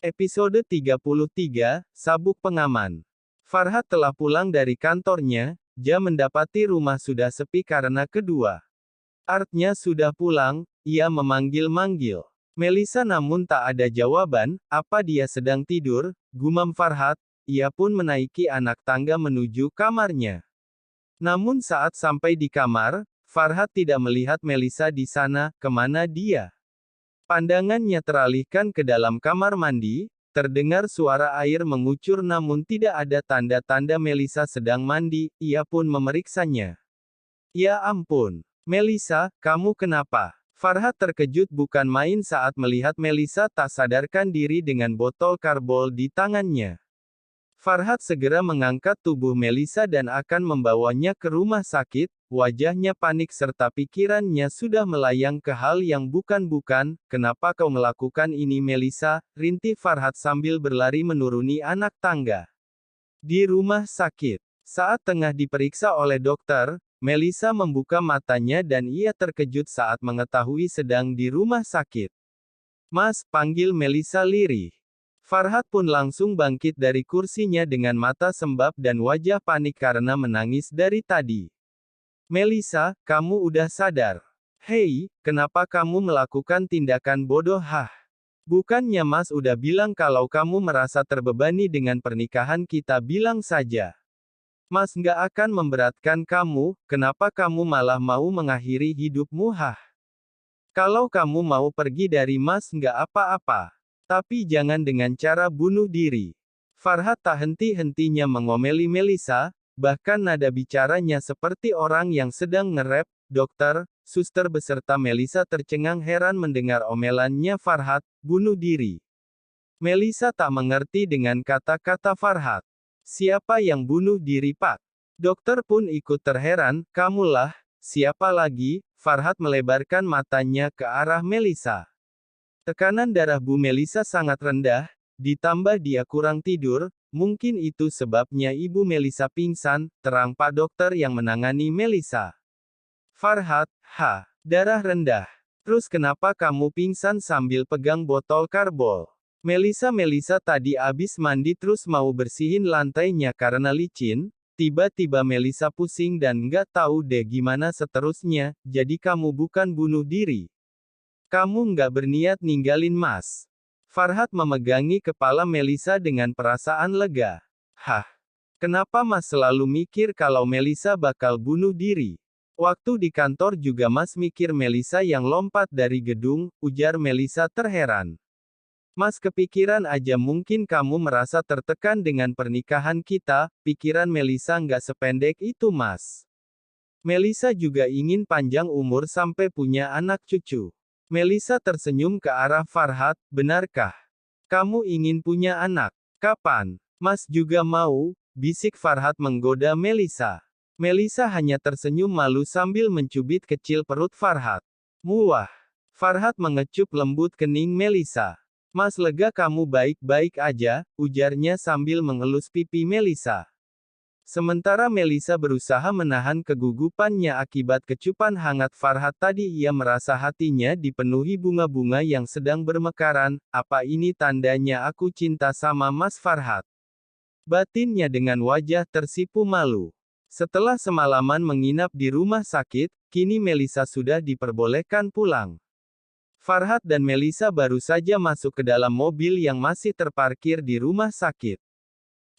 Episode 33, Sabuk Pengaman. Farhat telah pulang dari kantornya, dia mendapati rumah sudah sepi karena kedua artnya sudah pulang, ia memanggil-manggil Melisa namun tak ada jawaban, apa dia sedang tidur, gumam Farhat, ia pun menaiki anak tangga menuju kamarnya. Namun saat sampai di kamar, Farhat tidak melihat Melisa di sana, kemana dia? Pandangannya teralihkan ke dalam kamar mandi, terdengar suara air mengucur namun tidak ada tanda-tanda Melisa sedang mandi, ia pun memeriksanya. Ya ampun, Melisa, kamu kenapa? Farhat terkejut bukan main saat melihat Melisa tak sadarkan diri dengan botol karbol di tangannya. Farhat segera mengangkat tubuh Melisa dan akan membawanya ke rumah sakit, wajahnya panik serta pikirannya sudah melayang ke hal yang bukan-bukan, kenapa kau melakukan ini Melisa, rintih Farhat sambil berlari menuruni anak tangga. Di rumah sakit, saat tengah diperiksa oleh dokter, Melisa membuka matanya dan ia terkejut saat mengetahui sedang di rumah sakit. Mas, panggil Melisa lirih. Farhat pun langsung bangkit dari kursinya dengan mata sembab dan wajah panik karena menangis dari tadi. Melisa, kamu udah sadar? Hei, kenapa kamu melakukan tindakan bodoh? Bukannya Mas udah bilang kalau kamu merasa terbebani dengan pernikahan kita, bilang saja. Mas nggak akan memberatkan kamu, kenapa kamu malah mau mengakhiri hidupmu? Kalau kamu mau pergi dari Mas nggak apa-apa. Tapi jangan dengan cara bunuh diri. Farhat tak henti-hentinya mengomeli Melisa, bahkan nada bicaranya seperti orang yang sedang nge-rap. Dokter, suster beserta Melisa tercengang heran mendengar omelannya Farhat, bunuh diri. Melisa tak mengerti dengan kata-kata Farhat. Siapa yang bunuh diri Pak? Dokter pun ikut terheran, kamulah, siapa lagi? Farhat melebarkan matanya ke arah Melisa. Tekanan darah Bu Melisa sangat rendah, ditambah dia kurang tidur, mungkin itu sebabnya Ibu Melisa pingsan, terang Pak Dokter yang menangani Melisa. Farhat, darah rendah. Terus kenapa kamu pingsan sambil pegang botol karbol? Melisa tadi abis mandi terus mau bersihin lantainya karena licin, tiba-tiba Melisa pusing dan nggak tahu deh gimana seterusnya, jadi kamu bukan bunuh diri. Kamu nggak berniat ninggalin Mas. Farhat memegangi kepala Melisa dengan perasaan lega. Kenapa Mas selalu mikir kalau Melisa bakal bunuh diri? Waktu di kantor juga Mas mikir Melisa yang lompat dari gedung, ujar Melisa terheran. Mas kepikiran aja mungkin kamu merasa tertekan dengan pernikahan kita, pikiran Melisa nggak sependek itu Mas. Melisa juga ingin panjang umur sampai punya anak cucu. Melisa tersenyum ke arah Farhat, benarkah? Kamu ingin punya anak? Kapan? Mas juga mau, bisik Farhat menggoda Melisa. Melisa hanya tersenyum malu sambil mencubit kecil perut Farhat. Muah. Farhat mengecup lembut kening Melisa. Mas lega kamu baik-baik aja, ujarnya sambil mengelus pipi Melisa. Sementara Melisa berusaha menahan kegugupannya akibat kecupan hangat Farhat tadi, ia merasa hatinya dipenuhi bunga-bunga yang sedang bermekaran, apa ini tandanya aku cinta sama Mas Farhat? Batinnya dengan wajah tersipu malu. Setelah semalaman menginap di rumah sakit, kini Melisa sudah diperbolehkan pulang. Farhat dan Melisa baru saja masuk ke dalam mobil yang masih terparkir di rumah sakit.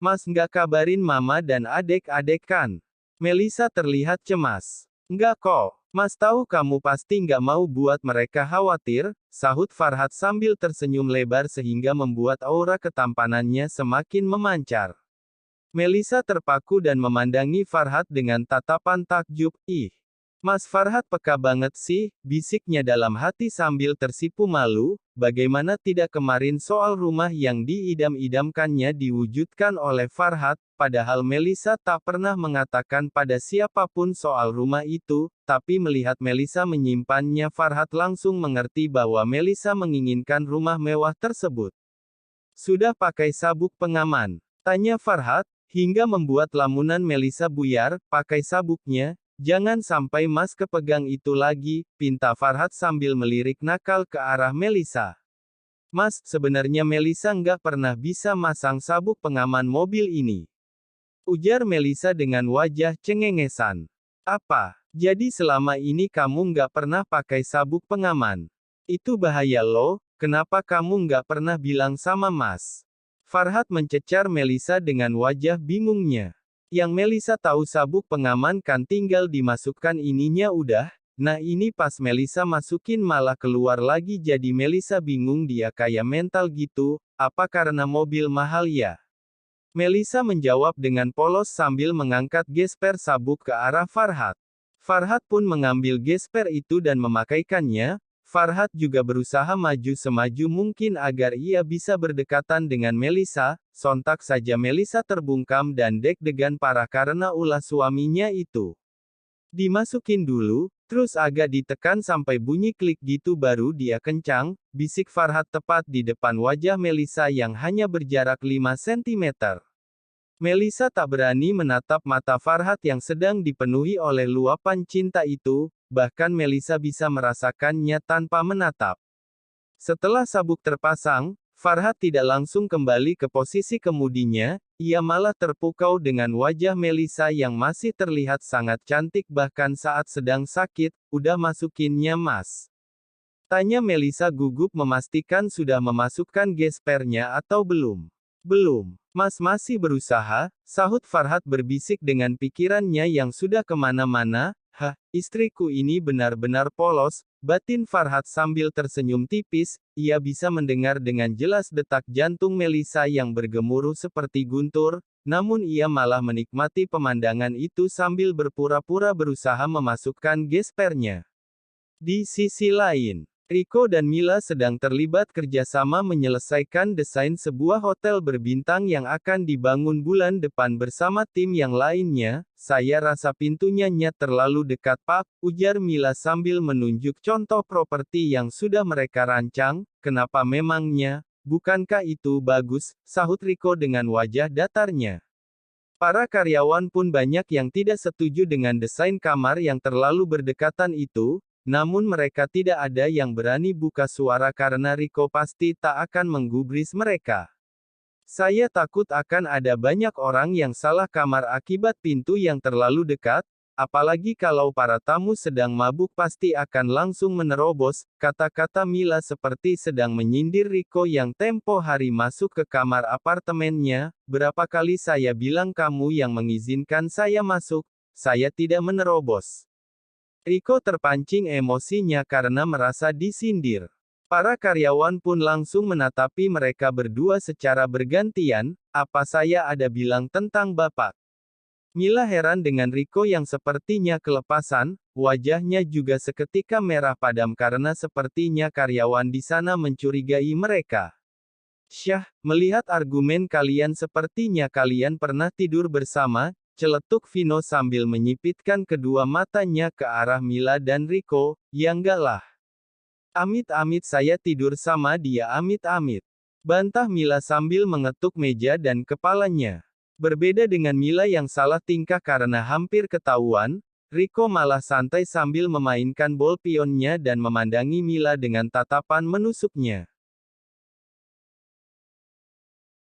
Mas nggak kabarin mama dan adek-adek kan? Melisa terlihat cemas. Nggak kok, Mas tahu kamu pasti nggak mau buat mereka khawatir, sahut Farhat sambil tersenyum lebar sehingga membuat aura ketampanannya semakin memancar. Melisa terpaku dan memandangi Farhat dengan tatapan takjub, ih. Mas Farhat peka banget sih, bisiknya dalam hati sambil tersipu malu, bagaimana tidak kemarin soal rumah yang diidam-idamkannya diwujudkan oleh Farhat, padahal Melisa tak pernah mengatakan pada siapapun soal rumah itu, tapi melihat Melisa menyimpannya Farhat langsung mengerti bahwa Melisa menginginkan rumah mewah tersebut. Sudah pakai sabuk pengaman? Tanya Farhat, hingga membuat lamunan Melisa buyar, pakai sabuknya? Jangan sampai Mas kepegang itu lagi, pinta Farhat sambil melirik nakal ke arah Melisa. Mas, sebenarnya Melisa nggak pernah bisa masang sabuk pengaman mobil ini. Ujar Melisa dengan wajah cengengesan. Apa? Jadi selama ini kamu nggak pernah pakai sabuk pengaman? Itu bahaya loh, kenapa kamu nggak pernah bilang sama Mas? Farhat mencecar Melisa dengan wajah bingungnya. Yang Melisa tahu sabuk pengaman kan tinggal dimasukkan ininya udah. Nah ini pas Melisa masukin malah keluar lagi, jadi Melisa bingung, dia kayak mental gitu, apa karena mobil mahal ya? Melisa menjawab dengan polos sambil mengangkat gesper sabuk ke arah Farhat. Farhat pun mengambil gesper itu dan memakaikannya. Farhat juga berusaha maju semaju mungkin agar ia bisa berdekatan dengan Melisa. Sontak saja Melisa terbungkam dan deg-degan parah karena ulah suaminya itu. Dimasukin dulu, terus agak ditekan sampai bunyi klik gitu baru dia kencang, bisik Farhat tepat di depan wajah Melisa yang hanya berjarak 5 cm. Melisa tak berani menatap mata Farhat yang sedang dipenuhi oleh luapan cinta itu, bahkan Melisa bisa merasakannya tanpa menatap. Setelah sabuk terpasang, Farhat tidak langsung kembali ke posisi kemudinya, ia malah terpukau dengan wajah Melisa yang masih terlihat sangat cantik bahkan saat sedang sakit. Udah masukinnya Mas? Tanya Melisa gugup memastikan sudah memasukkan gespernya atau belum. Belum. Mas masih berusaha, sahut Farhat berbisik dengan pikirannya yang sudah kemana-mana. Hah, istriku ini benar-benar polos, batin Farhat sambil tersenyum tipis. Ia bisa mendengar dengan jelas detak jantung Melisa yang bergemuruh seperti guntur, namun ia malah menikmati pemandangan itu sambil berpura-pura berusaha memasukkan gespernya. Di sisi lain, Riko dan Mila sedang terlibat kerjasama menyelesaikan desain sebuah hotel berbintang yang akan dibangun bulan depan bersama tim yang lainnya. Saya rasa pintunya terlalu dekat Pak, ujar Mila sambil menunjuk contoh properti yang sudah mereka rancang. Kenapa memangnya? Bukankah itu bagus? Sahut Riko dengan wajah datarnya. Para karyawan pun banyak yang tidak setuju dengan desain kamar yang terlalu berdekatan itu. Namun mereka tidak ada yang berani buka suara karena Riko pasti tak akan menggubris mereka. Saya takut akan ada banyak orang yang salah kamar akibat pintu yang terlalu dekat, apalagi kalau para tamu sedang mabuk pasti akan langsung menerobos, kata-kata Mila seperti sedang menyindir Riko yang tempo hari masuk ke kamar apartemennya. Berapa kali saya bilang kamu yang mengizinkan saya masuk, saya tidak menerobos. Riko terpancing emosinya karena merasa disindir. Para karyawan pun langsung menatapi mereka berdua secara bergantian. Apa saya ada bilang tentang Bapak? Mila heran dengan Riko yang sepertinya kelepasan, wajahnya juga seketika merah padam karena sepertinya karyawan di sana mencurigai mereka. Syah, melihat argumen kalian sepertinya kalian pernah tidur bersama, celetuk Vino sambil menyipitkan kedua matanya ke arah Mila dan Riko. Ya enggak lah. Amit-amit saya tidur sama dia, amit-amit. Bantah Mila sambil mengetuk meja dan kepalanya. Berbeda dengan Mila yang salah tingkah karena hampir ketahuan, Riko malah santai sambil memainkan bol pionnya dan memandangi Mila dengan tatapan menusuknya.